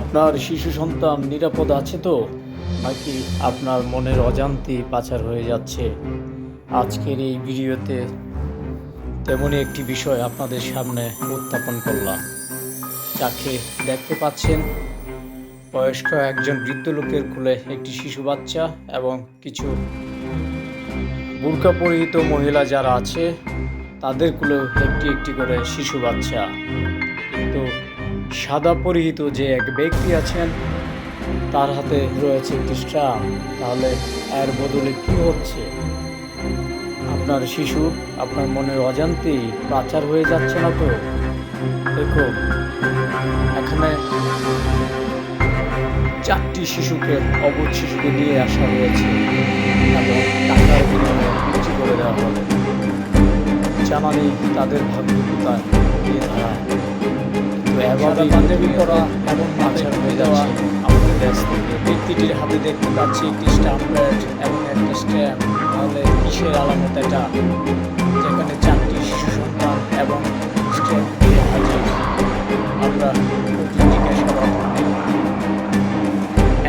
আপনার শিশু সন্তান নিরাপদ আছে তো, নাকি আপনার মনের অজান্তেই পাচার হয়ে যাচ্ছে? আজকের এই ভিডিওতে তেমনই একটি বিষয় আপনাদের সামনে উত্থাপন করলাম। যাকে দেখতে পাচ্ছেন, বয়স্ক একজন বৃদ্ধ লোকের কোলে একটি শিশু বাচ্চা এবং কিছু বুরকা পরিহিত মহিলা যারা আছে তাদের কোলেও একটি একটি করে শিশু বাচ্চা। কিন্তু সাদা পরিহিত যে এক ব্যক্তি আছেন তার হাতে রয়েছে একটি স্ট্রাম। তাহলে এর বদলে কি হচ্ছে? আপনার শিশু আপনার মনের অজান্তেই পাচার হয়ে যাচ্ছে না তো? দেখুন, এখানে 4টি শিশুকে, অবুঝ শিশুকে নিয়ে আসা হয়েছে এবং টাকার বিনিময়ে বিক্রি করে দেওয়া হবে। জানা নেই তাদের ভাগ্য কোথায় গিয়ে দাঁড়ায়। তো এভাবে পাঞ্জাবি পরা এবং পাচার হয়ে যাওয়া আমাদের দেশ থেকে। ব্যক্তিটির হাতে দেখতে পাচ্ছি একটি স্ট্যাম্প প্যাড এবং একটা স্ট্যাম্প। তাহলে কিসের আলামত এটা? যেখানে 4টি শিশু সন্তান এবং স্ট্যাম্প দিয়ে হাজির। আমরা জিজ্ঞাসাবাদ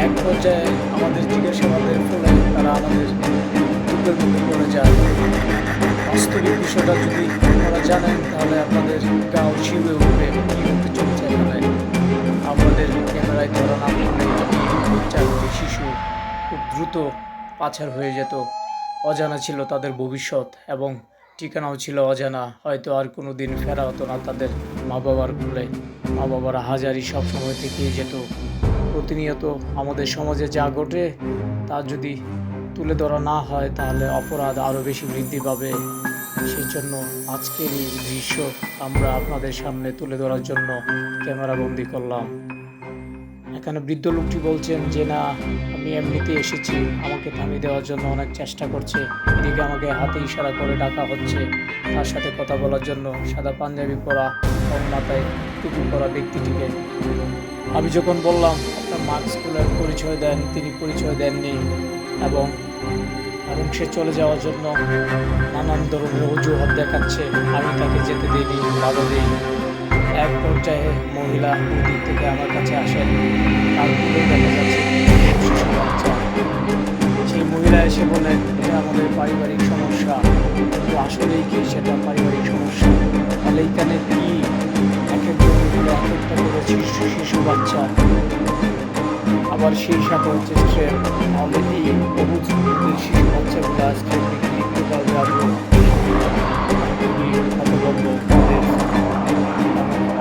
এক পর্যায়ে আমাদের জিজ্ঞাসাবাদের ফলে তারা আমাদের চোখের মুখে পড়ে যায়। বাস্তবিক বিষয়টা যদি আপনারা জানেন তাহলে আপনাদের গাও শিউরে উঠবে। কি হতে চলছে এখানে? আমাদের ক্যামেরায় ধরা না পড়লে 4টি শিশু খুব দ্রুত পাচার হয়ে যেত। অজানা ছিল তাদের ভবিষ্যৎ এবং ঠিকানাও ছিল অজানা। হয়তো আর কোনো দিন ফেরা হতো না তাদের মা বাবার কোলে। মা বাবারা হাজারি সবসময় থেকেই যেত। প্রতিনিয়ত আমাদের সমাজে যা ঘটে তা যদি তুলে ধরা না হয় তাহলে অপরাধ আরও বেশি বৃদ্ধি পাবে। সেই জন্য আজকের এই দৃশ্য আমরা আপনাদের সামনে তুলে ধরার জন্য ক্যামেরাবন্দি করলাম। এখানে বৃদ্ধ লোকটি বলছেন যে না, আমি এমনিতে এসেছি, আমাকে থামিয়ে দেওয়ার জন্য অনেক চেষ্টা করছে। এদিকে আমাকে হাতে ইশারা করে ডাকা হচ্ছে তার সাথে কথা বলার জন্য। সাদা পাঞ্জাবি পরা এবং মাথায় টুপি পরা ব্যক্তিটিকে আমি যখন বললাম আপনার মাস্ক খুলে পরিচয় দেন, তিনি পরিচয় দেননি এবং সে চলে যাওয়ার জন্য নানান ধরনের অজুহাত দেখাচ্ছে। আমি তাকে যেতে দিইনি, বাধা দিই। এক পর্যায়ে মহিলা ওই দিক থেকে আমার কাছে আসেন। তার কোলে দেখা যাচ্ছে শিশু বাচ্চা। সেই মহিলা এসে বলেন এটা আমাদের পারিবারিক সমস্যা। কিন্তু আসলেই কি সেটা পারিবারিক সমস্যা? তাহলে এখানে কি এক একজন এক একটা করে শিশু বাচ্চা, আবার সেই সাথে হচ্ছে স্ট্রেপ। তাহলে এই অবুঝ শিশু বাচ্চাগুলো স্ট্রেপ দিকে লিখতে পারবে আরো খুবই হতভম্ব তাদের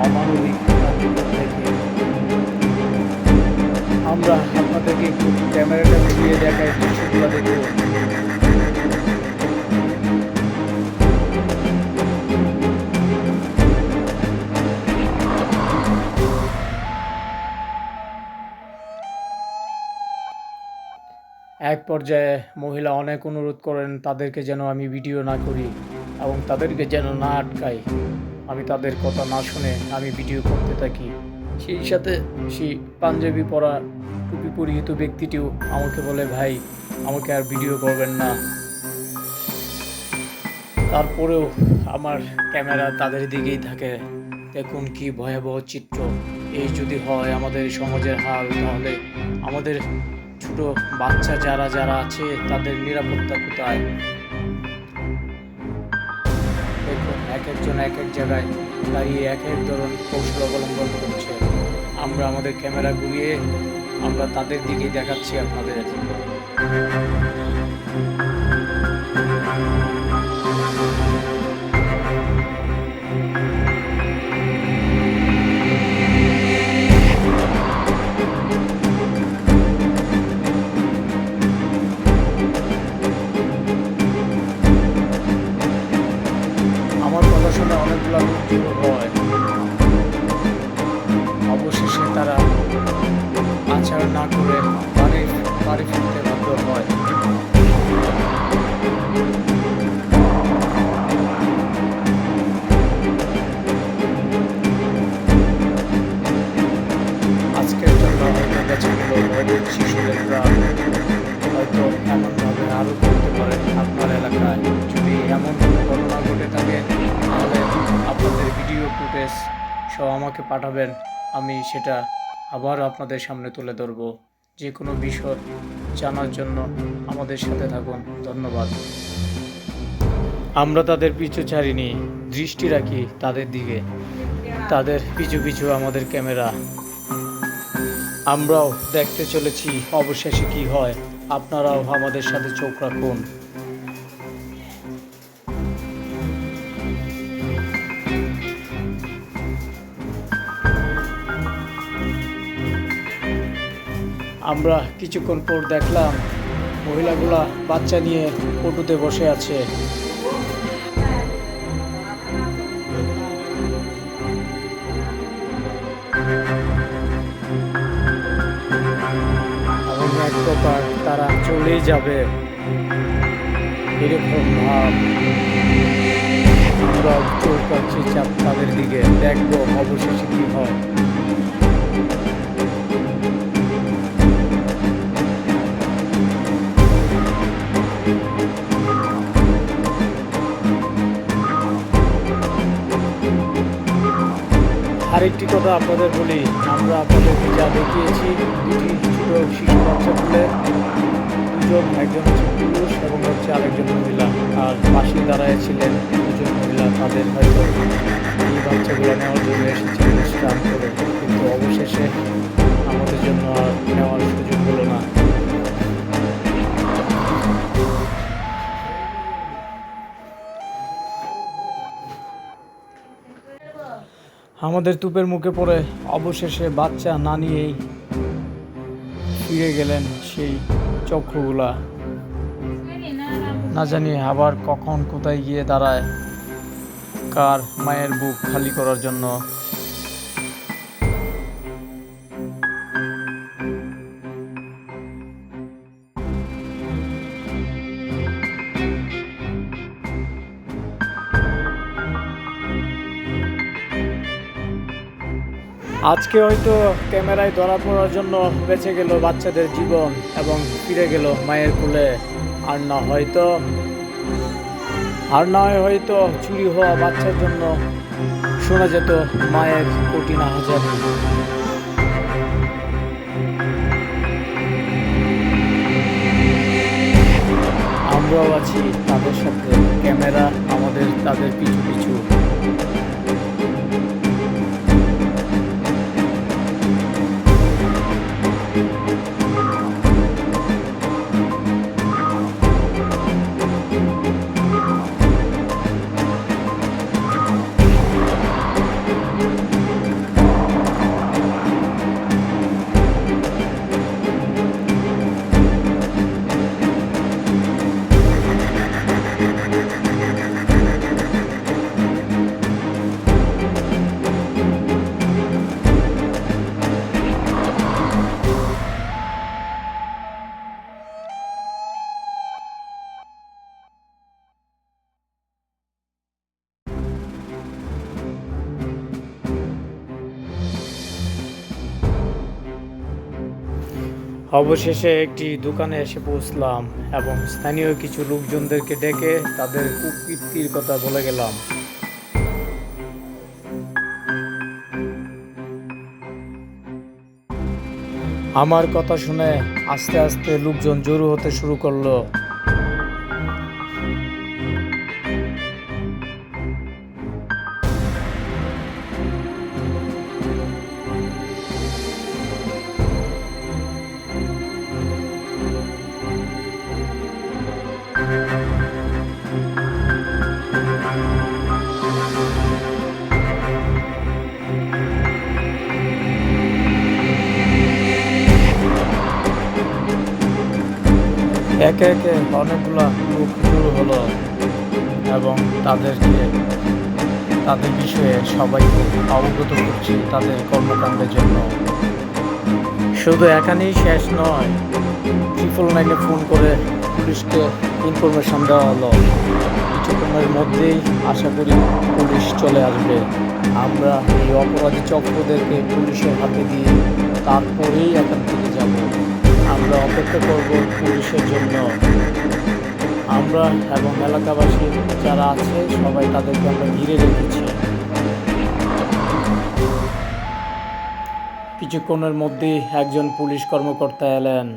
অমানবিক কার্যক্রম থেকে। আমরা আপনাদেরকে একটু ক্যামেরাটা ঘুরিয়ে দেখাই দৃশ্যগুলো দেখুন। এক পর্যায়ে মহিলা অনেক অনুরোধ করেন তাদেরকে যেন আমি ভিডিও না করি এবং তাদেরকে যেন না আটকাই। আমি তাদের কথা না শুনে আমি ভিডিও করতে থাকি। সেই সাথে সেই পাঞ্জাবি পরা টুপি পরিহিত ব্যক্তিটিও আমাকে বলে ভাই আমাকে আর ভিডিও করবেন না। তারপরেও আমার ক্যামেরা তাদের দিকেই থাকে। দেখুন কি ভয়াবহ চিত্র। এই যদি হয় আমাদের সমাজের হাল, তাহলে আমাদের ছোট বাচ্চা যারা যারা আছে তাদের নিরাপত্তা কোথায়? দেখুন এক একজন এক এক জায়গায় দাঁড়িয়ে এক এক ধরনের কৌশল অবলম্বন করছে। আমরা আমাদের ক্যামেরা ঘুরিয়ে আমরা তাদের দিকেই দেখাচ্ছি আপনাদের। আমার কথা শুনে অনেকগুলো লোক জড়ো হয়। অবশেষে তারা পাচার না করে বাড়ি ফিরতে বাধ্য হয়। আজকের জন্য হয়তো বেঁচে গেল অনেক শিশুদেররা। হয়তো এমনভাবে আরও করতে পারেন আপনার এলাকায়। যদি এমন কোনো ঘটনা ঘটে থাকে তাহলে আপনাদের ভিডিও ফুটেজ সহ আমাকে পাঠাবেন, আমি সেটা আবার আপনাদের সামনে তুলে ধরব। যে কোনো বিষয় জানার জন্য আমাদের সাথে থাকুন। ধন্যবাদ। আমরা তাদের পিছু ছাড়িনি, দৃষ্টি রাখি তাদের দিকে। তাদের পিছু পিছু আমাদের ক্যামেরা। আমরাও দেখতে চলেছি অবশেষে কি হয়। আপনারাও আমাদের সাথে চোখ রাখুন। আমরা কিছুক্ষণ পর দেখলাম মহিলাগুলা বাচ্চা নিয়ে অটোতে বসে আছে। এবং এক প্রকার তারা চলেই যাবে এরকম ভাব। আমরা চোখ রাখছি চাপ তাদের দিকে, দেখবো অবশেষে কি হয়। আরেকটি কথা আপনাদের বলি, আমরা আপনাদেরকে যা দেখিয়েছি দুটি ছোট শিশু বাচ্চা তুলে দুজন, একজন হচ্ছে পুরুষ এবং হচ্ছে আরেকজন মহিলা, আর পাশে দাঁড়ায় ছিলেন দুজন মহিলা। তাদের হয়তো এই বাচ্চাগুলো নেওয়ার জন্য এসেছিলেন স্নান করে, কিন্তু অবশেষে আমাদের জন্য আর নেওয়ার সুযোগ হলো না। আমাদের তুপের মুখে পড়ে অবশেষে বাচ্চা না নিয়েই ফিরে গেলেন সেই চক্রগুলা। না জানি আবার কখন কোথায় গিয়ে দাঁড়ায়, কার মায়ের বুক খালি করার জন্য। আজকে হয়তো ক্যামেরায় ধরা পড়ার জন্য বেঁচে গেল বাচ্চাদের জীবন এবং ফিরে গেল মায়ের কোলে। আর না হয় হয়তো চুরি হওয়া বাচ্চার জন্য শোনা যেত মায়ের কঠিন আহাজারি। আমরাও আছি তাদের সাথে, ক্যামেরা আমাদের তাদের পিছু পিছু। অবশেষে একটি দোকানে এসে পৌঁছলাম এবং স্থানীয় কিছু লোকজনদেরকে ডেকে তাদের কুকীর্তির কথা বলে গেলাম। আমার কথা শুনে আস্তে আস্তে লোকজন জড়ো হতে শুরু করলো। একে একে অনেকগুলা লোক শুরু হলো এবং তাদের বিষয়ে সবাইকে অবগত করছি তাদের কর্মকাণ্ডের জন্য। শুধু এখানেই শেষ নয়, 999-এ ফোন করে পুলিশকে ইনফরমেশন দেওয়া হলো। কিছুক্ষণের মধ্যেই আশা করি পুলিশ চলে আসবে। আমরা এই অপরাধী চক্রদেরকে পুলিশের হাতে দিয়ে তারপরেই এখান থেকে যাব। আমরা অপেক্ষা করব পুলিশের জন্য। আমরা এবং এলাকাবাসী যারা আছে সবাই তাদেরকে আমরা ঘিরে রেখেছি। কিছুক্ষণের মধ্যেই একজন পুলিশ কর্মকর্তা এলেন।